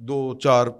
2 4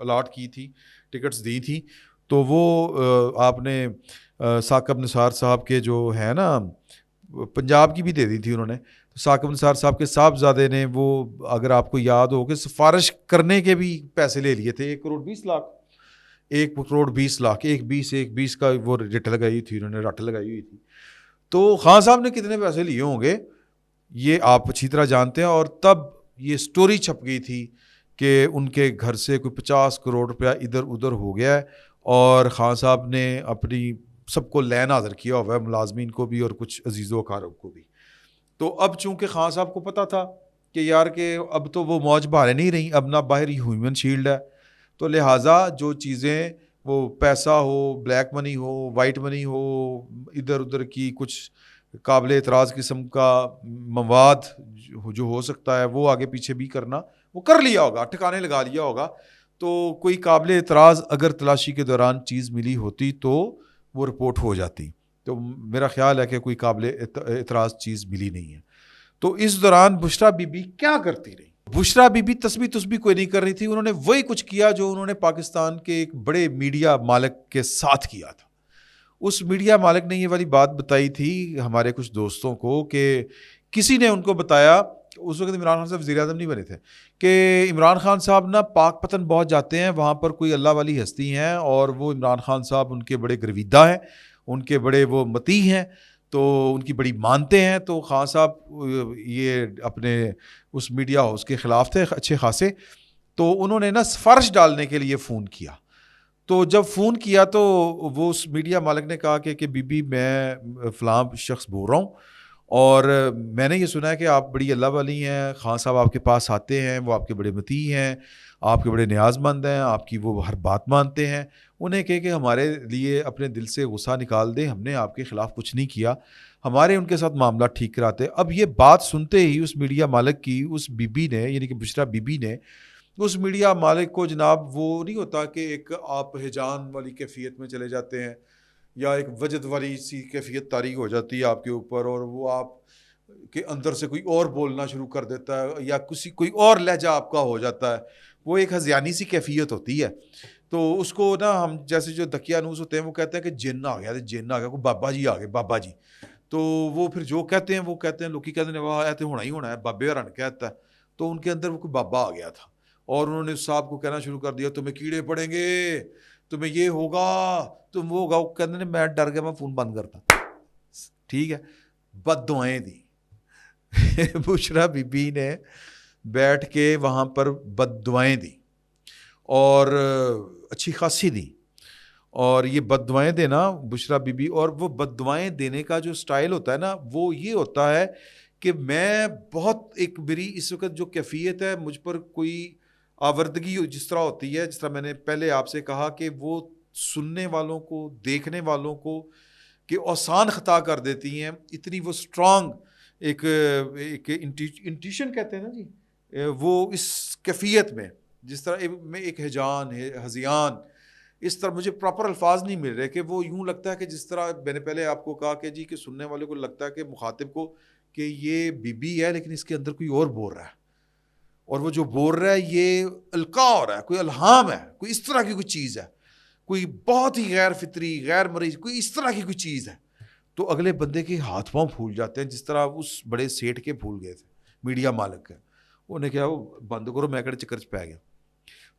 allot کی تھی, tickets دی تھیں, تو وہ آپ نے ثاقب نثار صاحب کے جو ہے نا, پنجاب کی بھی دے دی تھی انہوں نے. ثاقب نثار صاحب کے صاحبزادے نے وہ, اگر آپ کو یاد ہو کہ سفارش کرنے کے بھی پیسے لے لیے تھے, 1,20,00,000, 1,20,00,000, 1,20 کا وہ رٹ لگائی تھی انہوں نے, رٹ لگائی ہوئی تھی. تو خان صاحب نے کتنے پیسے لیے ہوں گے یہ آپ اچھی طرح جانتے ہیں. اور تب یہ سٹوری چھپ گئی تھی کہ ان کے گھر سے کوئی 50 کروڑ روپیہ ادھر ادھر ہو گیا ہے, اور خان صاحب نے اپنی سب کو لین حاضر کیا ہوا ہے, ملازمین کو بھی اور کچھ عزیز و اقارب کو بھی. تو اب چونکہ خان صاحب کو پتہ تھا کہ یار کہ اب تو وہ موج بہاریں نہیں رہی, اب نہ باہر ہیومن شیلڈ ہے, تو لہٰذا جو چیزیں وہ پیسہ ہو, بلیک منی ہو, وائٹ منی ہو, ادھر ادھر کی کچھ قابل اعتراض قسم کا مواد جو ہو سکتا ہے وہ آگے پیچھے بھی کرنا وہ کر لیا ہوگا, ٹھکانے لگا لیا ہوگا. تو کوئی قابل اعتراض اگر تلاشی کے دوران چیز ملی ہوتی تو وہ رپورٹ ہو جاتی. تو میرا خیال ہے کہ کوئی قابل اعتراض چیز ملی نہیں ہے. تو اس دوران بشرا بی بی کیا کرتی رہی؟ بشرا بی بی تسبیح کوئی نہیں کر رہی تھی. انہوں نے وہی کچھ کیا جو انہوں نے پاکستان کے ایک بڑے میڈیا مالک کے ساتھ کیا تھا. اس میڈیا مالک نے یہ والی بات بتائی تھی ہمارے کچھ دوستوں کو کہ کسی نے ان کو بتایا, اس وقت عمران خان صاحب وزیر اعظم نہیں بنے تھے, کہ عمران خان صاحب نا پاک پتن بہت جاتے ہیں, وہاں پر کوئی اللہ والی ہستی ہیں اور وہ عمران خان صاحب ان کے بڑے گرویدہ ہیں, ان کے بڑے وہ متی ہیں, تو ان کی بڑی مانتے ہیں. تو خان صاحب یہ اپنے اس میڈیا ہاؤس کے خلاف تھے اچھے خاصے, تو انہوں نے نا سفارش ڈالنے کے لیے فون کیا. تو جب فون کیا تو وہ اس میڈیا مالک نے کہا کہ بی بی میں فلاں شخص بول رہا ہوں, اور میں نے یہ سنا ہے کہ آپ بڑی اللہ والی ہیں, خان صاحب آپ کے پاس آتے ہیں, وہ آپ کے بڑے متی ہیں, آپ کے بڑے نیاز مند ہیں, آپ کی وہ ہر بات مانتے ہیں. انہیں کہے کہ ہمارے لیے اپنے دل سے غصہ نکال دیں, ہم نے آپ کے خلاف کچھ نہیں کیا, ہمارے ان کے ساتھ معاملہ ٹھیک کراتے. اب یہ بات سنتے ہی اس میڈیا مالک کی اس بی بی نے, یعنی کہ بشرا بی بی نے, اس میڈیا مالک کو جناب وہ نہیں ہوتا کہ ایک آپ ہیجان والی کیفیت میں چلے جاتے ہیں یا ایک وجد والی سی کیفیت طاری ہو جاتی ہے آپ کے اوپر, اور وہ آپ کے اندر سے کوئی اور بولنا شروع کر دیتا ہے یا کوئی اور لہجہ آپ کا ہو جاتا ہے, وہ ایک ہذیانی سی کیفیت ہوتی ہے. تو اس کو نا ہم جیسے جو دقیانوس ہوتے ہیں وہ کہتے ہیں کہ جن آ گیا, جن آ گیا, کوئی بابا جی آ گئے, بابا جی. تو وہ پھر جو کہتے ہیں وہ کہتے ہیں, لوکی کہتے ہیں وہ ایسے ہونا ہی ہونا ہے, بابے ہرن کہتا ہے. تو ان کے اندر وہ کوئی بابا آ گیا تھا اور انہوں نے صاحب کو کہنا شروع کر دیا, تمہیں کیڑے پڑیں گے, تمہیں یہ ہوگا, تم وہ ہوگا. وہ کہتے ہیں میں ڈر گیا, میں فون بند کرتا. ٹھیک ہے, بد دعائیں دی بشرا بی بی نے بیٹھ کے وہاں پر بد دعائیں دی اور اچھی خاصی دی. اور یہ بد دعائیں دینا بشرا بی بی, اور وہ بد دعائیں دینے کا جو سٹائل ہوتا ہے نا وہ یہ ہوتا ہے کہ میں بہت ایک میری اس وقت جو کیفیت ہے, مجھ پر کوئی آوردگی جس طرح ہوتی ہے, جس طرح میں نے پہلے آپ سے کہا کہ وہ سننے والوں کو, دیکھنے والوں کو کہ آسان خطا کر دیتی ہیں, اتنی وہ اسٹرانگ ایک انٹیوشن کہتے ہیں نا جی, وہ اس کیفیت میں جس طرح میں ایک ہیجان ہذیان, اس طرح مجھے پراپر الفاظ نہیں مل رہے کہ وہ یوں لگتا ہے کہ جس طرح میں نے پہلے آپ کو کہا کہ جی کہ سننے والے کو لگتا ہے کہ مخاطب کو کہ یہ بی بی ہے لیکن اس کے اندر کوئی اور بول رہا ہے, اور وہ جو بول رہا ہے یہ القاء ہو رہا ہے, کوئی الہام ہے, کوئی اس طرح کی کوئی چیز ہے, کوئی بہت ہی غیر فطری غیر مریض کوئی اس طرح کی کوئی چیز ہے. تو اگلے بندے کے ہاتھ پاؤں پھول جاتے ہیں, جس طرح اس بڑے سیٹ کے پھول گئے تھے میڈیا مالک کے. انہیں کیا وہ بند کرو, میں کڑے چکر پہ گیا.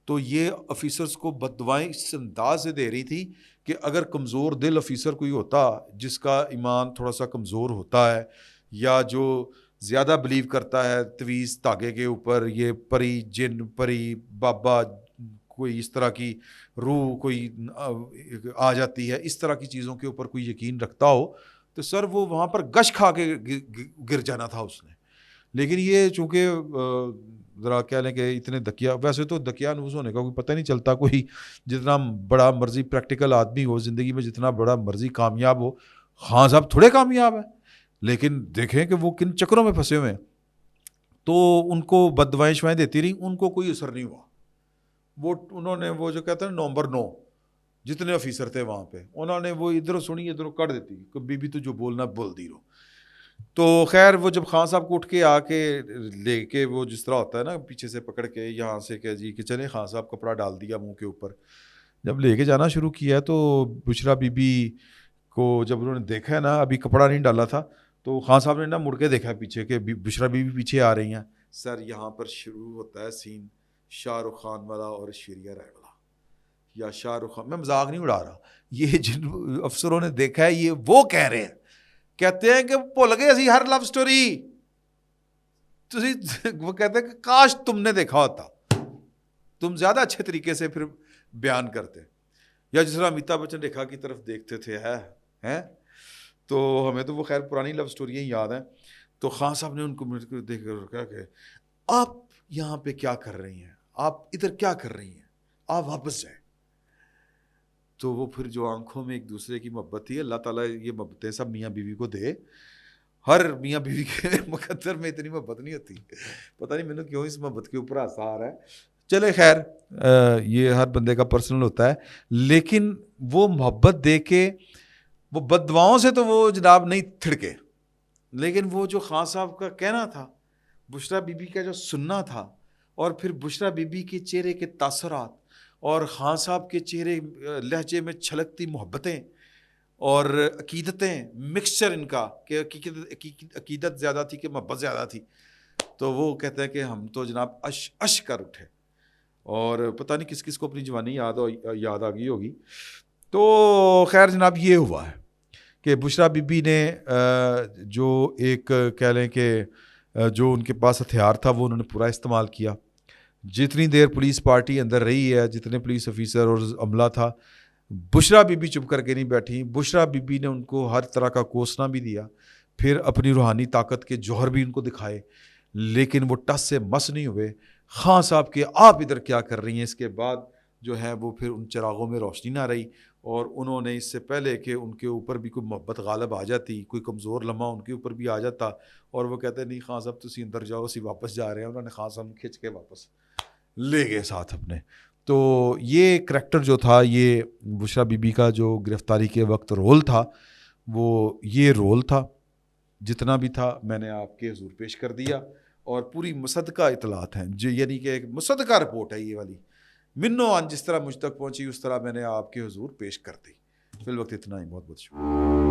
تو یہ آفیسرز کو بد دعائیں اس انداز سے دے رہی تھی کہ اگر کمزور دل آفیسر کوئی ہوتا, جس کا ایمان تھوڑا سا کمزور ہوتا ہے, یا جو زیادہ بلیو کرتا ہے تویز تاگے کے اوپر, یہ پری جن پری بابا کوئی اس طرح کی روح کوئی آ جاتی ہے, اس طرح کی چیزوں کے اوپر کوئی یقین رکھتا ہو, تو سر وہ وہاں پر گش کھا کے گر جانا تھا اس نے. لیکن یہ چونکہ ذرا کہہ لیں کہ اتنے دکیا, ویسے تو دکیانوس ہونے کا کوئی پتہ نہیں چلتا, کوئی جتنا بڑا مرضی پریکٹیکل آدمی ہو زندگی میں, جتنا بڑا مرضی کامیاب ہو, خان صاحب تھوڑے کامیاب ہیں, لیکن دیکھیں کہ وہ کن چکروں میں پھنسے ہوئے ہیں. تو ان کو بد دعائیں شوائیں دیتی رہی, ان کو کوئی اثر نہیں ہوا. وہ انہوں نے وہ جو کہتے ہیں نومبر 9 جتنے آفیسر تھے وہاں پہ, انہوں نے وہ ادھر سنی ادھر کر دیتی کہ بی بی تو جو بولنا بول دی رہو. تو خیر وہ جب خان صاحب کو اٹھ کے آ کے لے کے وہ جس طرح ہوتا ہے نا پیچھے سے پکڑ کے یہاں سے کہ جی کہ چلیں خان صاحب کپڑا ڈال دیا منہ کے اوپر، جب لے کے جانا شروع کیا تو بشرا بی بی کو جب انہوں نے دیکھا ہے نا ابھی کپڑا نہیں ڈالا تھا تو خان صاحب نے نا مڑ کے دیکھا پیچھے کہ بشرا بی بی پیچھے آ رہی ہیں. سر یہاں پر شروع ہوتا ہے سین شاہ رخ خان والا اور شیریہ رائے والا، یا شاہ رخ خان، میں مذاق نہیں اڑا رہا، یہ جن افسروں نے دیکھا ہے یہ وہ کہہ رہے ہیں، کہتے ہیں کہ بھول گئے اسی ہر لو سٹوری، وہ کہتے ہیں کہ کاش تم نے دیکھا ہوتا، تم زیادہ اچھے طریقے سے پھر بیان کرتے. یا جس طرح امیتابھ بچن ریکھا کی طرف دیکھتے تھے ہیں تو ہمیں تو وہ خیر پرانی لو سٹوریاں یاد ہیں. تو خان صاحب نے ان کو دیکھ کر کہا کہ آپ یہاں پہ کیا کر رہی ہیں، آپ ادھر کیا کر رہی ہیں، آپ واپس جائیں. تو وہ پھر جو آنکھوں میں ایک دوسرے کی محبت تھی، اللہ تعالیٰ یہ محبتیں سب میاں بیوی کو دے، ہر میاں بیوی کے مقدر میں اتنی محبت نہیں ہوتی، پتہ نہیں میں نے کیوں اس محبت کے اوپر ہنسا آ رہا ہے. چلے خیر یہ ہر بندے کا پرسنل ہوتا ہے، لیکن وہ محبت دے کے وہ بد دعاؤں سے تو وہ جناب نہیں تھڑکے، لیکن وہ جو خان صاحب کا کہنا تھا، بشرا بی بی کا جو سننا تھا، اور پھر بشرا بی بی کے چہرے کے تاثرات اور خان صاحب کے چہرے لہجے میں چھلکتی محبتیں اور عقیدتیں، مکسچر ان کا کہ عقیدت زیادہ تھی کہ محبت زیادہ تھی، تو وہ کہتے ہیں کہ ہم تو جناب اش کر اٹھے، اور پتہ نہیں کس کس کو اپنی جوانی یاد آ گئی ہوگی. تو خیر جناب یہ ہوا ہے کہ بشرا بی بی نے جو ایک کہہ لیں کہ جو ان کے پاس ہتھیار تھا وہ انہوں نے پورا استعمال کیا. جتنی دیر پولیس پارٹی اندر رہی ہے، جتنے پولیس افیسر اور عملہ تھا، بشرا بی بی چپ کر کے نہیں بیٹھی. بشرا بی بی نے ان کو ہر طرح کا کوسنا بھی دیا، پھر اپنی روحانی طاقت کے جوہر بھی ان کو دکھائے، لیکن وہ ٹس سے مس نہیں ہوئے. خان صاحب کے آپ ادھر کیا کر رہی ہیں، اس کے بعد جو ہے وہ پھر ان چراغوں میں روشنی نہ رہی، اور انہوں نے اس سے پہلے کہ ان کے اوپر بھی کوئی محبت غالب آ جاتی، کوئی کمزور لمحہ ان کے اوپر بھی آ جاتا، اور وہ کہتے نہیں خان صاحب تسی اندر جاؤ اسی واپس جا رہے ہیں، انہوں نے خان صاحب کھنچ کے واپس لے گئے ساتھ اپنے. تو یہ کریکٹر جو تھا، یہ بشرا بی بی کا جو گرفتاری کے وقت رول تھا، وہ یہ رول تھا. جتنا بھی تھا میں نے آپ کے حضور پیش کر دیا، اور پوری مصدقہ اطلاعات ہیں جو یعنی کہ ایک مصدقہ رپورٹ ہے یہ والی، منو آن جس طرح مجھ تک پہنچی اس طرح میں نے آپ کے حضور پیش کر دی. فی الوقت اتنا ہی، بہت بہت شکریہ.